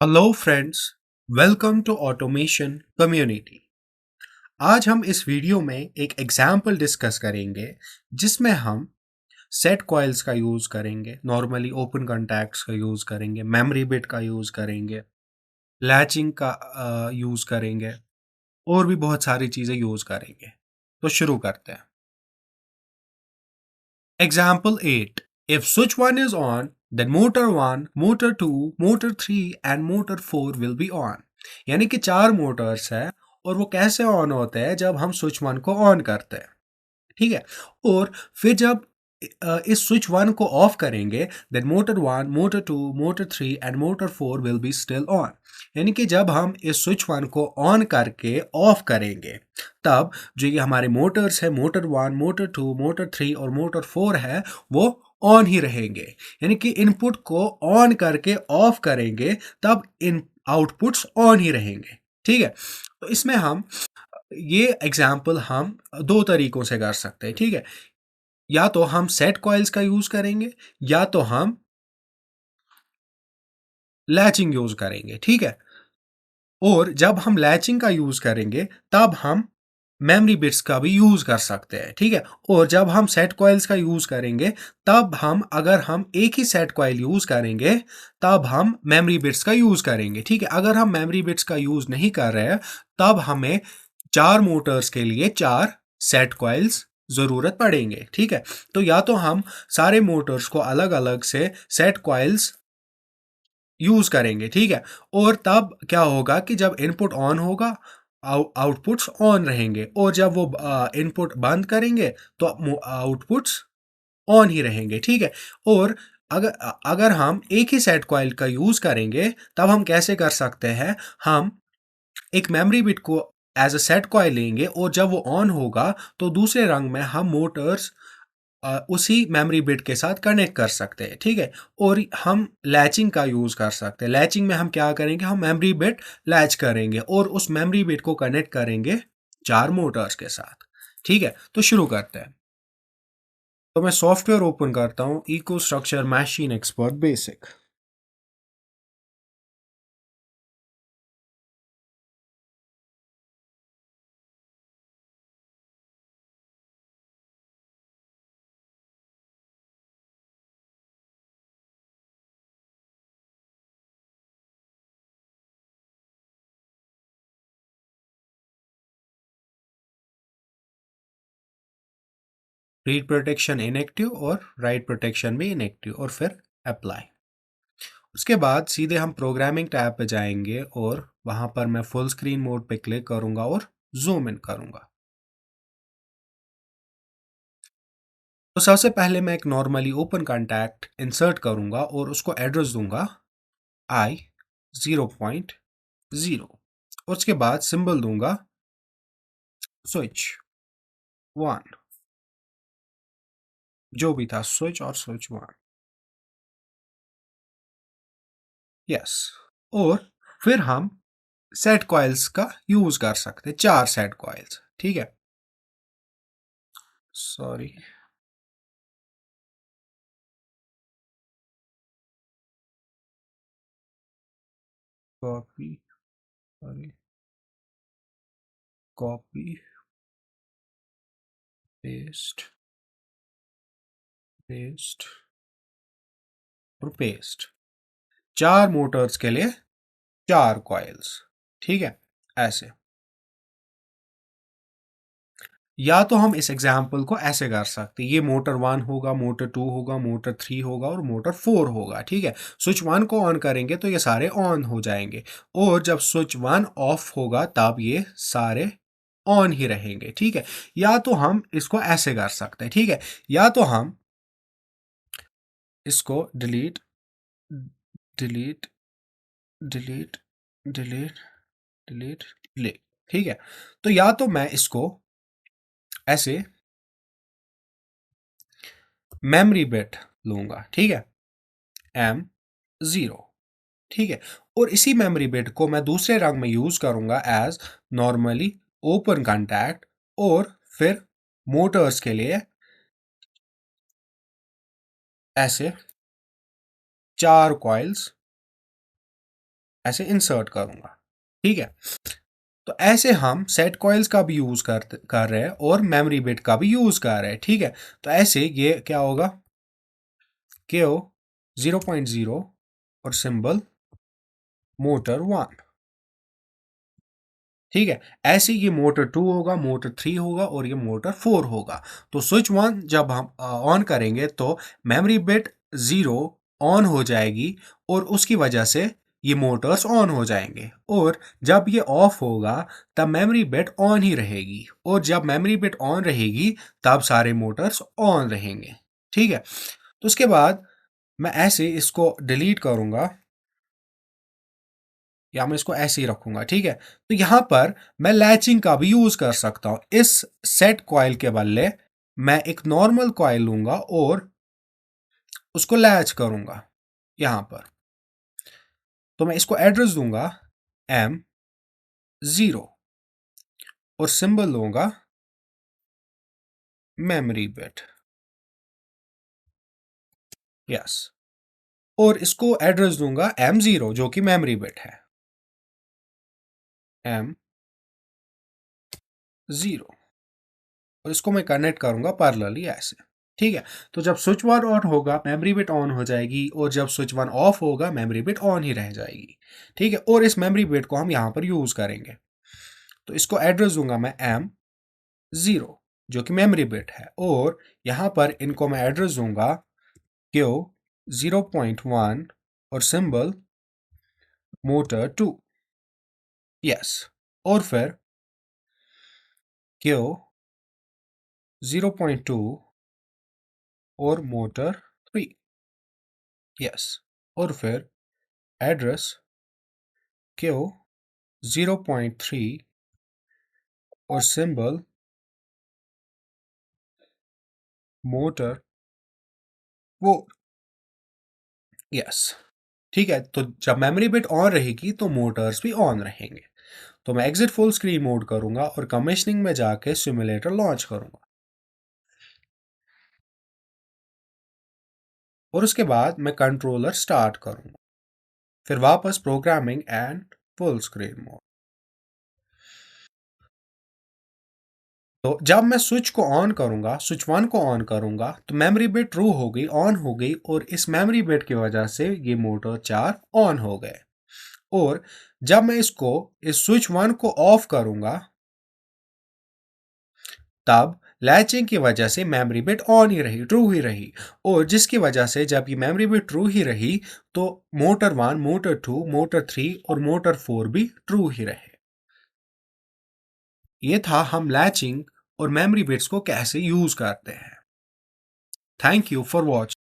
Hello friends, welcome to automation community. आज हम इस वीडियो में एक एग्जाम्पल डिस्कस करेंगे जिसमें हम सेट कॉइल्स का यूज़ करेंगे, नॉर्मली ओपन कॉन्टैक्ट्स का यूज़ करेंगे, मेमोरी बिट का यूज़ करेंगे, लैचिंग का यूज़ करेंगे और भी बहुत सारी चीज़ें यूज़ करेंगे। तो शुरू करते हैं। Example 8. If switch 1 is on, then motor 1, motor 2, motor 3 and motor 4 will be on. यानी कि चार मोटर्स है और वो कैसे ऑन होते हैं जब हम स्विच 1 को ऑन करते हैं। ठीक है। और फिर जब इस स्विच 1 को ऑफ करेंगे then motor 1, motor 2, motor 3 and motor 4 will be still on. यानी कि जब हम इस स्विच 1 को ऑन करके ऑफ करेंगे तब जो ये हमारे मोटर्स है, मोटर 1, मोटर 2, मोटर 3 और मोटर 4 है, वो ऑन ही रहेंगे। यानी कि इनपुट को ऑन करके ऑफ करेंगे तब इन आउटपुट्स ऑन ही रहेंगे। ठीक है। तो इसमें हम ये एग्जाम्पल हम दो तरीकों से कर सकते हैं। ठीक है। या तो हम सेट कॉइल्स का यूज करेंगे या तो हम लैचिंग यूज करेंगे। ठीक है। और जब हम लैचिंग का यूज करेंगे तब हम मेमोरी बिट्स का भी यूज कर सकते हैं। ठीक है। और जब हम सेट कॉइल्स का यूज करेंगे तब हम अगर हम एक ही सेट कॉइल यूज करेंगे तब हम मेमोरी बिट्स का यूज करेंगे। ठीक है। अगर हम मेमोरी बिट्स का यूज नहीं कर रहे हैं तब हमें चार मोटर्स के लिए चार सेट कॉइल्स जरूरत पड़ेंगे। ठीक है। तो या तो हम सारे मोटर्स को अलग अलग से सेट कॉइल्स यूज करेंगे। ठीक है। और तब क्या होगा कि जब इनपुट ऑन होगा आउटपुट्स ऑन रहेंगे और जब वो इनपुट बंद करेंगे तो आउटपुट्स ऑन ही रहेंगे। ठीक है। और अगर अगर हम एक ही सेट कॉइल का यूज करेंगे तब हम कैसे कर सकते हैं, हम एक मेमोरी बिट को एज अ सेट कॉइल लेंगे और जब वो ऑन होगा तो दूसरे रंग में हम मोटर्स उसी मेमोरी बिट के साथ कनेक्ट कर सकते हैं। ठीक है। और हम लैचिंग का यूज़ कर सकते हैं। लैचिंग में हम क्या करेंगे, हम मेमोरी बिट लैच करेंगे और उस मेमोरी बिट को कनेक्ट करेंगे चार मोटर्स के साथ। ठीक है। तो शुरू करते हैं। तो मैं सॉफ्टवेयर ओपन करता हूँ, eco structure machine expert basic. Read protection inactive और राइट प्रोटेक्शन भी इनएक्टिव और फिर अप्लाई। उसके बाद सीधे हम प्रोग्रामिंग टैब पे जाएंगे और वहां पर मैं फुल स्क्रीन मोड पे क्लिक करूंगा और जूम इन करूंगा। तो सबसे पहले मैं एक नॉर्मली ओपन कॉन्टैक्ट इंसर्ट करूंगा और उसको एड्रेस दूंगा I 0.0। उसके बाद सिंबल दूंगा स्विच 1, जो भी था स्विच और स्विच 1। यस। और फिर हम सेट कॉइल्स का यूज कर सकते हैं, चार सेट कॉइल्स। ठीक है। Sorry, copy, sorry, copy, paste, paste और पेस्ट। चार मोटर्स के लिए चार कॉइल्स। ठीक है। ऐसे या तो हम इस एग्जाम्पल को ऐसे कर सकते हैं, ये मोटर 1 होगा, मोटर 2 होगा, मोटर 3 होगा और मोटर 4 होगा। ठीक है। स्विच 1 को ऑन करेंगे तो ये सारे ऑन हो जाएंगे और जब स्विच 1 ऑफ होगा तब ये सारे ऑन ही रहेंगे। ठीक है। या तो हम इसको ऐसे कर सकते हैं। ठीक है। या तो हम इसको delete, delete, delete, delete, delete, delete. ठीक है। तो या तो मैं इसको ऐसे मेमोरी बिट लूंगा। ठीक है। M0। ठीक है। और इसी मेमोरी बिट को मैं दूसरे रंग में यूज करूंगा एज नॉर्मली ओपन कॉन्टैक्ट और फिर मोटर्स के लिए ऐसे चार कॉइल्स ऐसे इंसर्ट करूंगा। ठीक है, तो ऐसे हम सेट कॉइल्स का भी यूज कर रहे हैं और मेमोरी बिट का भी यूज कर रहे हैं। ठीक है, तो ऐसे ये क्या होगा, KO 0.0 और सिंबल मोटर 1। ठीक है, ऐसे ये मोटर 2 होगा, मोटर 3 होगा और ये मोटर 4 होगा। तो स्विच 1 जब हम ऑन करेंगे तो मेमोरी बिट 0 ऑन हो जाएगी और उसकी वजह से ये मोटर्स ऑन हो जाएंगे। और जब ये ऑफ होगा तब मेमोरी बिट ऑन ही रहेगी, और जब मेमोरी बिट ऑन रहेगी तब सारे मोटर्स ऑन रहेंगे। ठीक है, तो उसके बाद मैं ऐसे इसको डिलीट करूंगा या मैं इसको ऐसे ही रखूंगा। ठीक है, तो यहां पर मैं लैचिंग का भी यूज कर सकता हूं। इस सेट कॉइल के बदले मैं एक नॉर्मल कॉइल लूंगा और उसको लैच करूंगा यहां पर। तो मैं इसको एड्रेस दूंगा M0 और सिंबल दूंगा मेमोरी बिट। यस, और इसको एड्रेस दूंगा M0 जो कि मेमोरी बिट है, M0, और इसको मैं कनेक्ट करूंगा पैरेलली ऐसे। ठीक है, तो जब स्विच वन ऑन होगा मेमोरी बिट ऑन हो जाएगी, और जब स्विच वन ऑफ होगा मेमोरी बिट ऑन ही रह जाएगी। ठीक है, और इस मेमोरी बिट को हम यहाँ पर यूज करेंगे। तो इसको एड्रेस दूंगा मैं M0 जो कि मेमोरी बिट है, और यहाँ पर इनको मैं एड्रेस दूंगा Q 0.1 और सिंबल मोटर 2। यस, और फिर Q 0.2 और मोटर 3। यस, और फिर एड्रेस Q 0.3 और सिंबल मोटर वो। यस, ठीक है, तो जब मेमोरी बिट ऑन रहेगी तो मोटर्स भी ऑन रहेंगे। तो मैं एग्जिट फुल स्क्रीन मोड करूंगा और कमीशनिंग में जाके सिमुलेटर लॉन्च करूंगा, और उसके बाद मैं कंट्रोलर स्टार्ट करूंगा, फिर वापस programming and full screen mode. तो जब मैं स्विच को ऑन करूंगा, स्विच वन को ऑन करूंगा, तो मेमोरी बिट ट्रू हो गई, ऑन हो गई, और इस मेमोरी बिट की वजह से ये मोटर 4 ऑन हो गए। और जब मैं इसको इस स्विच वन को ऑफ करूंगा तब लैचिंग की वजह से मेमोरी बिट ऑन ही रही, ट्रू ही रही, और जिसकी वजह से जब ये मेमोरी बिट ट्रू ही रही तो मोटर 1, मोटर 2, मोटर 3 और मोटर 4 भी ट्रू ही रहे। ये था हम लैचिंग और मेमोरी बिट्स को कैसे यूज करते हैं। Thank you for watching.